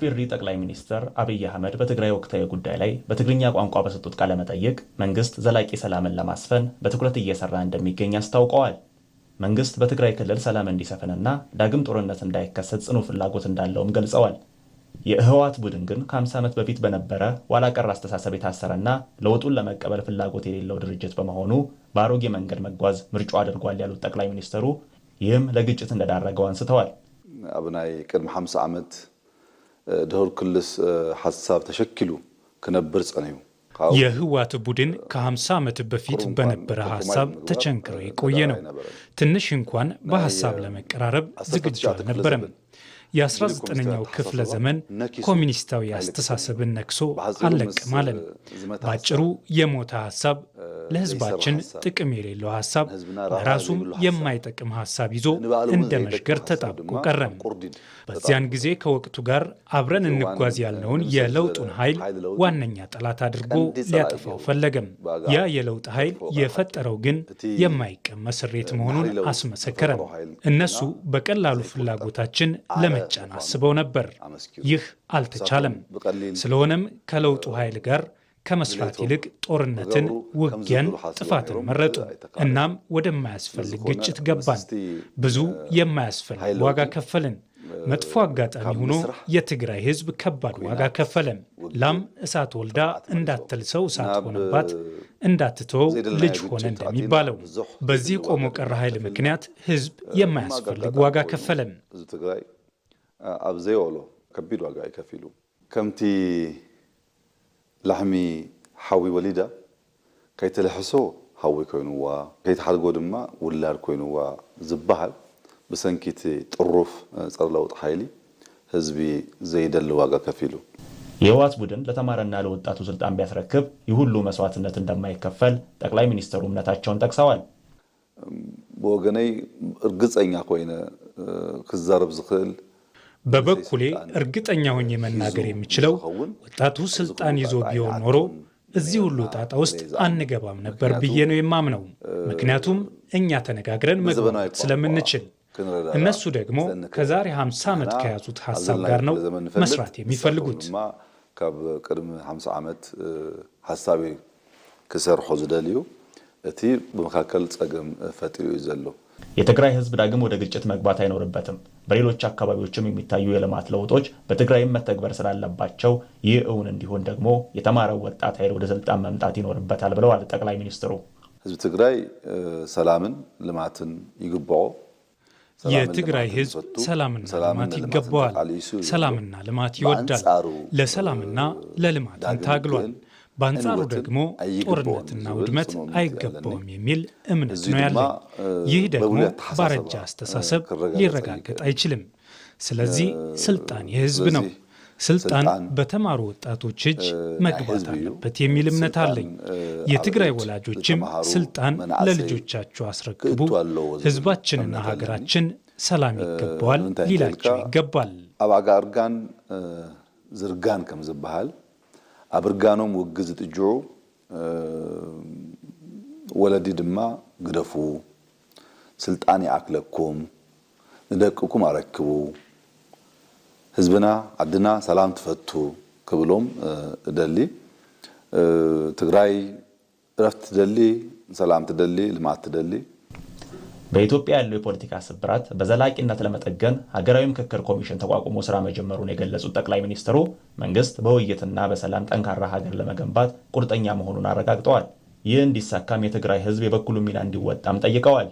የኢፌዴሪ ጠቅላይ ሚኒስትር አብይ አህመድ በትግራይ ወቅታዊ ጉዳይ ላይ በትግርኛ ቋንቋ በሰጡት ቃለ መጠይቅ መንግስት ዘላቂ ሰላምን ለማስፈን በትኩረት እየሰራ እንደሚገኝ አስታውቀዋል። መንግስት በትግራይ ክልል ሰላም እንዲሰፍንና ዳግም ጦርነት እንዳይከሰት ጽኑ ፍላጎት እንዳለውም ገልጸዋል። የህወሓት ቡድን ግን ከ50 ዓመት በፊት በነበረ ኋላ ቀር አስተሳሰብ የታሰረና ለውጡን ለመቀበል ፍላጎት የሌለው ድርጅት በመሆኑ በአሮጌ መንገድ መጓዝ ምርጫው አድርጓል ያሉት ጠቅላይ ሚኒስትሩ ይህም ለግጭት እንደዳረገው አንስተዋል። አብናይ ቅድም 50 ዓመት ደህር ክልስ ሐሳብ ተሸክሉ ከነበር ጸነዩ የህወሓት ቡድን ከ50 ዓመት በፊት በነበረ ሐሳብ ተቸንክሮ የቆየ ነው። ትንሽ እንኳን በሐሳብ ለመቀራረብ ዝግጁ አልነበረም። የ19ኛው ክፍለ ዘመን ኮሚኒስታዊ አስተሳሰብን ነክሶ አለቀም አለን። ባጭሩ የሞተ ሐሳብ፣ ለህዝባችን ጥቅም የሌለው ሐሳብ፣ ለራሱም የማይጠቅም ሐሳብ ይዞ እንደ መሽገር ተጣብቆ ቀረም። በዚያን ጊዜ ከወቅቱ ጋር አብረን እንጓዝ ያልነውን የለውጡን ኃይል ዋነኛ ጠላት አድርጎ ሊያጠፋው ፈለገም። ያ የለውጥ ኃይል የፈጠረው ግን የማይቀመስ እሬት መሆኑን አስመሰከረም። እነሱ በቀላሉ ፍላጎታችን ለመጫን አስበው ነበር። ይህ አልተቻለም። ስለሆነም ከለውጡ ኃይል ጋር ከመስራት ይልቅ ጦርነትን፣ ውጊያን፣ ጥፋትን መረጡ። እናም ወደማያስፈልግ ግጭት ገባን። ብዙ የማያስፈልግ ዋጋ ከፈልን። መጥፎ አጋጣሚ ሆኖ የትግራይ ህዝብ ከባድ ዋጋ ከፈለም። ላም እሳት ወልዳ እንዳትልሰው እሳት ሆነባት፣ እንዳትተወው ልጅ ሆነ እንደሚባለው በዚህ ቆሞ ቀረ ኃይል ምክንያት ህዝብ የማያስፈልግ ዋጋ ከፈለም። ትግራይ አብዘይወሎ ከቢድ ዋጋ ይከፍሉ ከምቲ ላሕሚ ሓዊ ወሊዳ ከይተለሕሶ ሓዊ ኮይኑዋ ከይተሓድጎ ድማ ውላድ ኮይኑዋ ዝበሃል በሰንኪት ጥሩፍ ጸረ ለውጥ ኃይሊ ህዝቢ ዘይደል ዋጋ ከፊሉ የህወሓት ቡድን ለተማረና ለወጣቱ ስልጣን ቢያስረክብ ይሁሉ መስዋዕትነት እንደማይከፈል ጠቅላይ ሚኒስትሩ እምነታቸውን ጠቅሰዋል። በወገነይ እርግጠኛ ኮይነ ክዛረብ ዝኽእል በበኩሌ እርግጠኛ ሆኜ መናገር የሚችለው ወጣቱ ስልጣን ይዞ ቢሆን ኖሮ እዚህ ሁሉ ጣጣ ውስጥ አንገባም ነበር ብዬ ነው የማምነው። ምክንያቱም እኛ ተነጋግረን መግባባት ስለምንችል፣ እነሱ ደግሞ ከዛሬ 50 ዓመት ከያዙት ሐሳብ ጋር ነው መስራት የሚፈልጉት። ካብ ቅድም 50 ዓመት ሐሳቤ ክሰርሖ ዝደልዩ እቲ በመካከል ጸገም ፈጥሩ ይዘሎ የትግራይ ህዝብ ዳግም ወደ ግጭት መግባት አይኖርበትም። በሌሎች አካባቢዎችም የሚታዩ የልማት ለውጦች በትግራይም መተግበር ስላለባቸው ይህ እውን እንዲሆን ደግሞ የተማረው ወጣት ኃይል ወደ ስልጣን መምጣት ይኖርበታል ብለዋል ጠቅላይ ሚኒስትሩ። ህዝብ ትግራይ ሰላምን ልማትን ይግባው። የትግራይ ህዝብ ሰላምና ልማት ይገባዋል። ሰላምና ልማት ይወዳል። ለሰላምና ለልማት ታግሏል። በአንጻሩ ደግሞ ጦርነትና ውድመት አይገባውም የሚል እምነት ነው ያለው። ይህ ደግሞ ባረጃ አስተሳሰብ ሊረጋገጥ አይችልም። ስለዚህ ስልጣን የህዝብ ነው። ስልጣን በተማሩ ወጣቶች እጅ መግባት አለበት የሚል እምነት አለኝ። የትግራይ ወላጆችም ስልጣን ለልጆቻቸው አስረክቡ፣ ህዝባችንና ሀገራችን ሰላም ይገባዋል ሊላቸው ይገባል። አባጋ አርጋን ዝርጋን ከምዝባሃል አብርጋኖም ውግዝ ጥጆ ወለዲ ድማ ግደፉ ስልጣን ያክለኩም እንደቅኩም አረክቡ ህዝብና አድና ሰላም ተፈቱ ከብሎም ደሊ ትግራይ ረፍት ደሊ ሰላም ተደሊ ልማት ተደሊ በኢትዮጵያ ያለው የፖለቲካ ስብራት በዘላቂነት ለመጠገን ሀገራዊ ምክክር ኮሚሽን ተቋቁሞ ስራ መጀመሩን የገለጹት ጠቅላይ ሚኒስትሩ መንግስት በውይይትና በሰላም ጠንካራ ሀገር ለመገንባት ቁርጠኛ መሆኑን አረጋግጠዋል። ይህ እንዲሳካም የትግራይ ህዝብ የበኩሉን ሚና እንዲወጣም ጠይቀዋል።